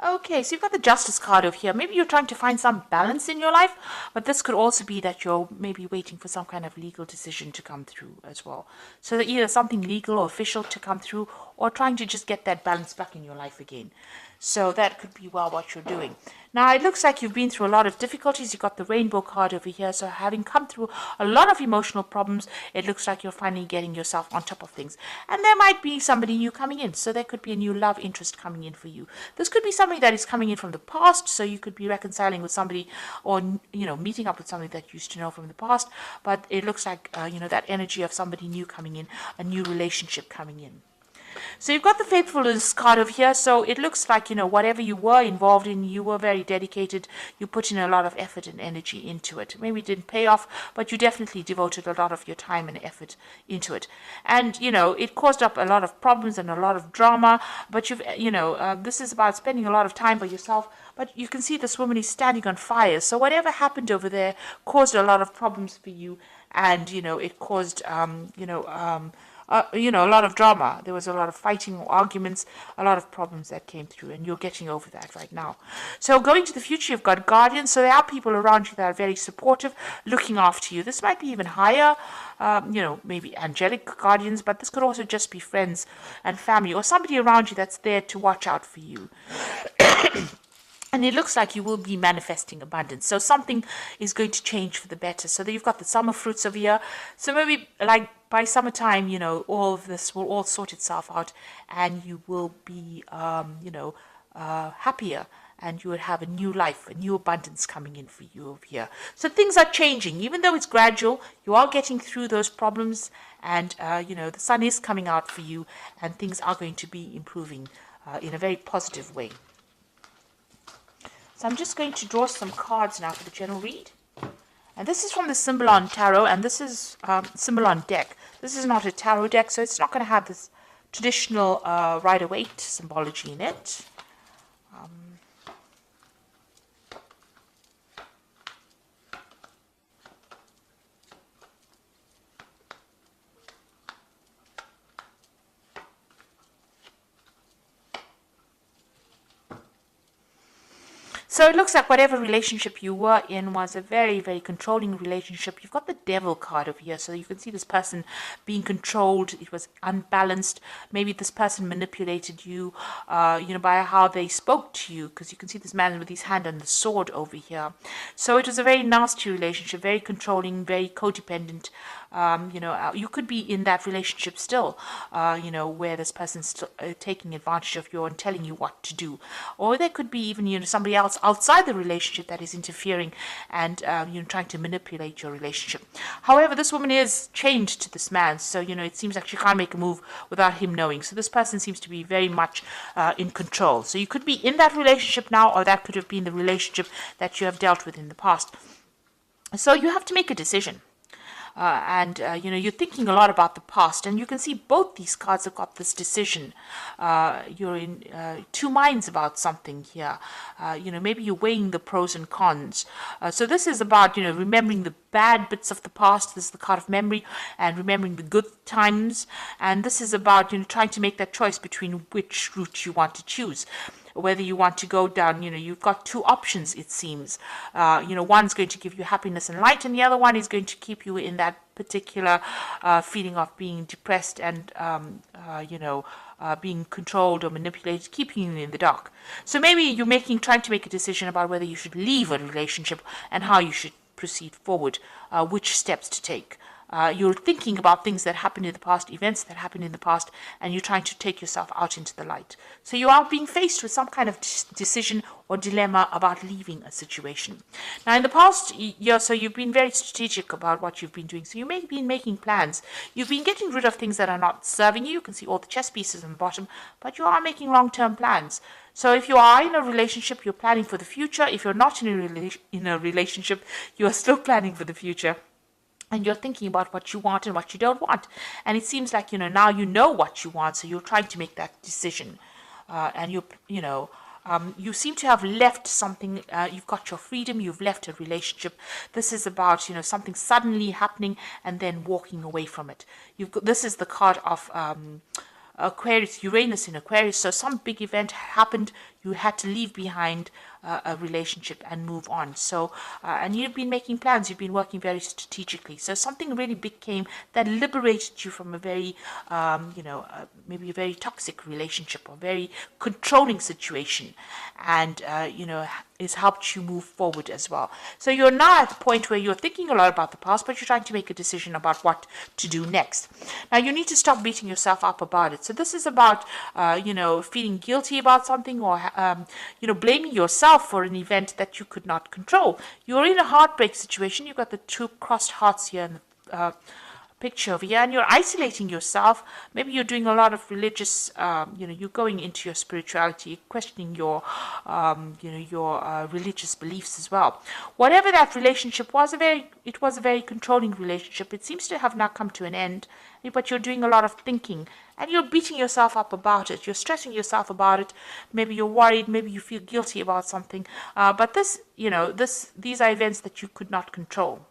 Okay, so you've got the Justice card over here. Maybe you're trying to find some balance in your life, but this could also be that you're maybe waiting for some kind of legal decision to come through as well. So that either something legal or official to come through, or trying to just get that balance back in your life again. So that could be well what you're doing. Now it looks like you've been through a lot of difficulties. You've got the rainbow card over here. So having come through a lot of emotional problems, it looks like you're finally getting yourself on top of things. And there might be somebody new coming in. So there could be a new love interest coming in for you. This could be somebody that is coming in from the past. So you could be reconciling with somebody, or meeting up with somebody that you used to know from the past. But it looks like that energy of somebody new coming in, a new relationship coming in. So you've got the faithfulness card over here. So it looks like, whatever you were involved in, you were very dedicated. You put in a lot of effort and energy into it. Maybe it didn't pay off, but you definitely devoted a lot of your time and effort into it. And, it caused up a lot of problems and a lot of drama. But this is about spending a lot of time by yourself. But you can see this woman is standing on fire. So whatever happened over there caused a lot of problems for you. And, it caused, a lot of drama. There was a lot of fighting, arguments, a lot of problems that came through, and you're getting over that right now. So going to the future, you've got guardians. So there are people around you that are very supportive, looking after you. This might be even higher, maybe angelic guardians, but this could also just be friends and family, or somebody around you that's there to watch out for you. And it looks like you will be manifesting abundance. So something is going to change for the better. So that you've got the summer fruits over here. So maybe like by summertime, all of this will all sort itself out, and you will be, happier, and you will have a new life, a new abundance coming in for you over here. So things are changing, even though it's gradual. You are getting through those problems, and the sun is coming out for you, and things are going to be improving in a very positive way. So I'm just going to draw some cards now for the general read. And this is from the Symbolon Tarot, and this is Symbolon deck. This is not a tarot deck, so it's not going to have this traditional Rider-Waite symbology in it. So it looks like whatever relationship you were in was a very, very controlling relationship. You've got the Devil card over here, so you can see this person being controlled. It was unbalanced. Maybe this person manipulated you, by how they spoke to you, because you can see this man with his hand on the sword over here. So it was a very nasty relationship, very controlling, very codependent. You could be in that relationship still, where this person's still taking advantage of you and telling you what to do. Or there could be even, somebody else outside the relationship that is interfering and, trying to manipulate your relationship. However, this woman is chained to this man, so, it seems like she can't make a move without him knowing. So this person seems to be very much in control. So you could be in that relationship now, or that could have been the relationship that you have dealt with in the past. So you have to make a decision. You're thinking a lot about the past, and you can see both these cards have got this decision. You're in two minds about something here. Maybe you're weighing the pros and cons. So this is about, remembering the bad bits of the past. This is the card of memory, and remembering the good times. And this is about, trying to make that choice between which route you want to choose. Whether you want to go down, you've got two options, it seems. One's going to give you happiness and light, and the other one is going to keep you in that particular feeling of being depressed and, being controlled or manipulated, keeping you in the dark. So maybe you're trying to make a decision about whether you should leave a relationship and how you should proceed forward, which steps to take. You're thinking about things that happened in the past, events that happened in the past, and you're trying to take yourself out into the light. So you are being faced with some kind of decision or dilemma about leaving a situation. Now, in the past year, so you've been very strategic about what you've been doing. So you may have been making plans. You've been getting rid of things that are not serving you. You can see all the chess pieces on the bottom, but you are making long-term plans. So if you are in a relationship, you're planning for the future. If you're not in a relationship, you are still planning for the future. And you're thinking about what you want and what you don't want. And it seems like, now you know what you want, so you're trying to make that decision. You seem to have left something. You've got your freedom, you've left a relationship. This is about, something suddenly happening and then walking away from it. This is the card of Aquarius, Uranus in Aquarius. So some big event happened. You had to leave behind a relationship and move on. So, and you've been making plans. You've been working very strategically. So something really big came that liberated you from a very, maybe a very toxic relationship or very controlling situation, and it's helped you move forward as well. So you're now at the point where you're thinking a lot about the past, but you're trying to make a decision about what to do next. Now you need to stop beating yourself up about it. So this is about, feeling guilty about something, or, blaming yourself for an event that you could not control. You're in a heartbreak situation. You've got the two crossed hearts here in the picture over here, and you're isolating yourself. Maybe you're doing a lot of religious, you're going into your spirituality, questioning your religious beliefs as well. Whatever that relationship was, it was a very controlling relationship. It seems to have now come to an end, but you're doing a lot of thinking, and you're beating yourself up about it. You're stressing yourself about it. Maybe you're worried. Maybe you feel guilty about something. But these are events that you could not control.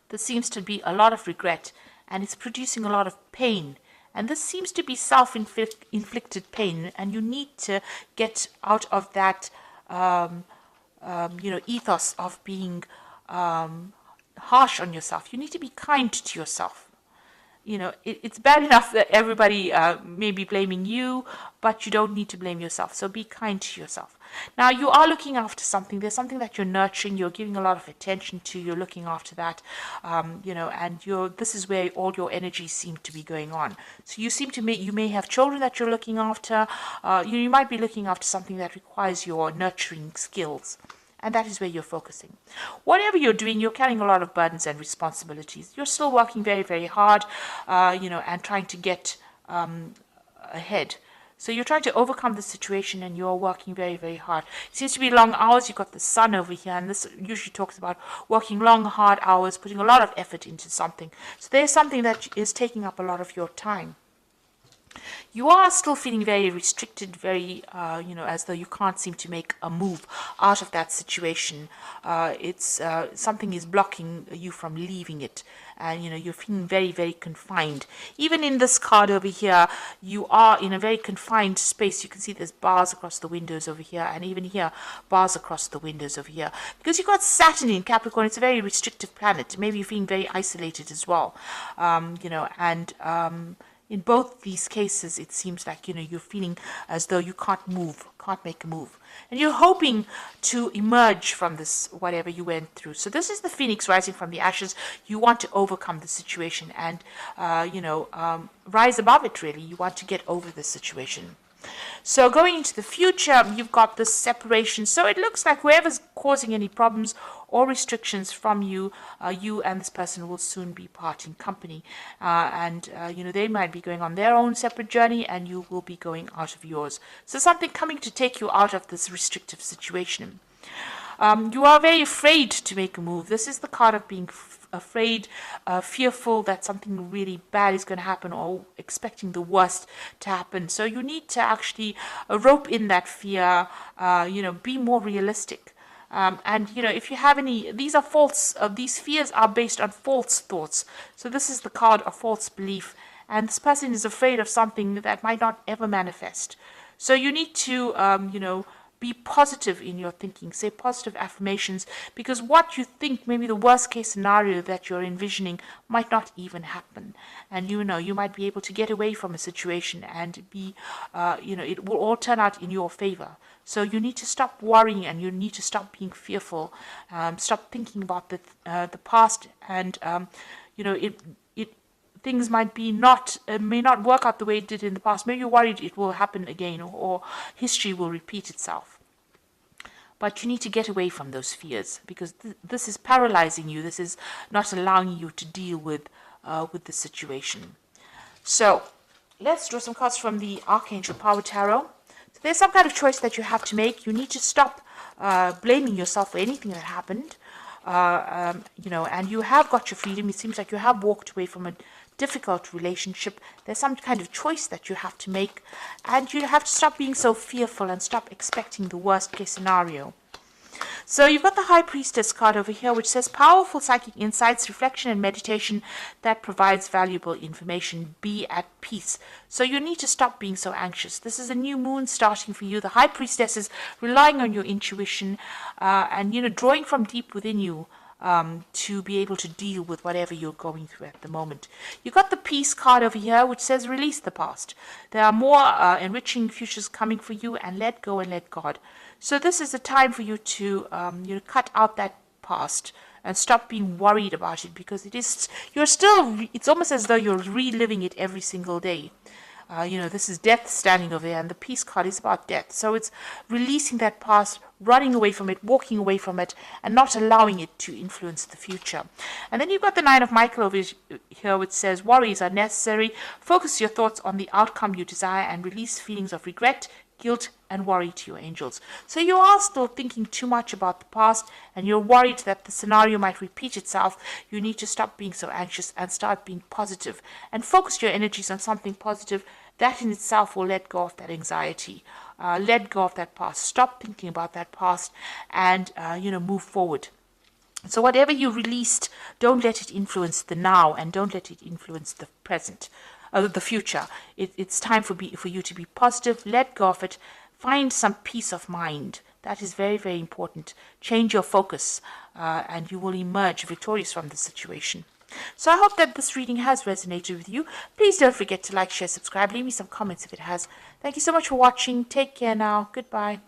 There seems to be a lot of regret, and it's producing a lot of pain. And this seems to be self-inflicted pain, and you need to get out of that, ethos of being harsh on yourself. You need to be kind to yourself. It's bad enough that everybody may be blaming you, but you don't need to blame yourself. So be kind to yourself. Now, you are looking after something. There's something that you're nurturing. You're giving a lot of attention to. You're looking after that, and this is where all your energies seem to be going on. So you may have children that you're looking after. You might be looking after something that requires your nurturing skills. And that is where you're focusing. Whatever you're doing, you're carrying a lot of burdens and responsibilities. You're still working very, very hard, and trying to get ahead. So you're trying to overcome the situation, and you're working very, very hard. It seems to be long hours. You've got the sun over here, and this usually talks about working long, hard hours, putting a lot of effort into something. So there's something that is taking up a lot of your time. You are still feeling very restricted, very, as though you can't seem to make a move out of that situation. Something is blocking you from leaving it. And, you're feeling very, very confined. Even in this card over here, you are in a very confined space. You can see there's bars across the windows over here. And even here, bars across the windows over here. Because you've got Saturn in Capricorn. It's a very restrictive planet. Maybe you're feeling very isolated as well. In both these cases, it seems like, you're feeling as though you can't make a move. And you're hoping to emerge from this, whatever you went through. So this is the phoenix rising from the ashes. You want to overcome the situation and, rise above it, really. You want to get over the situation. So going into the future, you've got this separation. So it looks like whoever's causing any problems or restrictions from you, you and this person will soon be parting company. They might be going on their own separate journey, and you will be going out of yours. So something coming to take you out of this restrictive situation. You are very afraid to make a move. This is the card of being afraid, fearful that something really bad is going to happen, or expecting the worst to happen. So you need to actually rope in that fear, be more realistic. If you have any, these are false, these fears are based on false thoughts. So this is the card of false belief. And this person is afraid of something that might not ever manifest. So you need to, be positive in your thinking, say positive affirmations, because what you think, maybe the worst case scenario that you're envisioning, might not even happen. And you might be able to get away from a situation and be, it will all turn out in your favor. So you need to stop worrying, and you need to stop being fearful, stop thinking about the past, and, things may not work out the way it did in the past. Maybe you're worried it will happen again, or history will repeat itself. But you need to get away from those fears, because this is paralyzing you. This is not allowing you to deal with the situation. So let's draw some cards from the Archangel Power Tarot. So there's some kind of choice that you have to make. You need to stop blaming yourself for anything that happened. And you have got your freedom. It seems like you have walked away from a difficult relationship. There's some kind of choice that you have to make, and you have to stop being so fearful and stop expecting the worst case scenario. So you've got the High Priestess card over here, which says powerful psychic insights, reflection, and meditation that provides valuable information. Be at peace. So you need to stop being so anxious. This is a new moon starting for you. The High Priestess is relying on your intuition and, drawing from deep within you to be able to deal with whatever you're going through at the moment. You've got the Peace card over here, which says release the past. There are more enriching futures coming for you, and let go and let God. So this is a time for you to cut out that past and stop being worried about it, because it's almost as though you're reliving it every single day. This is death standing over there, and the Peace card is about death. So it's releasing that past, running away from it, walking away from it, and not allowing it to influence the future. And then you've got the Nine of Michael over here, which says worries are necessary. Focus your thoughts on the outcome you desire and release feelings of regret, guilt, and worry to your angels. So you are still thinking too much about the past, and you're worried that the scenario might repeat itself. You need to stop being so anxious and start being positive and focus your energies on something positive. That in itself will let go of that anxiety, let go of that past, stop thinking about that past, and move forward. So whatever you released, don't let it influence the now, and don't let it influence the present, the future. It's time for you to be positive. Let go of it. Find some peace of mind. That is very, very important. Change your focus, and you will emerge victorious from the situation. So I hope that this reading has resonated with you. Please don't forget to like, share, subscribe. Leave me some comments if it has. Thank you so much for watching. Take care now. Goodbye.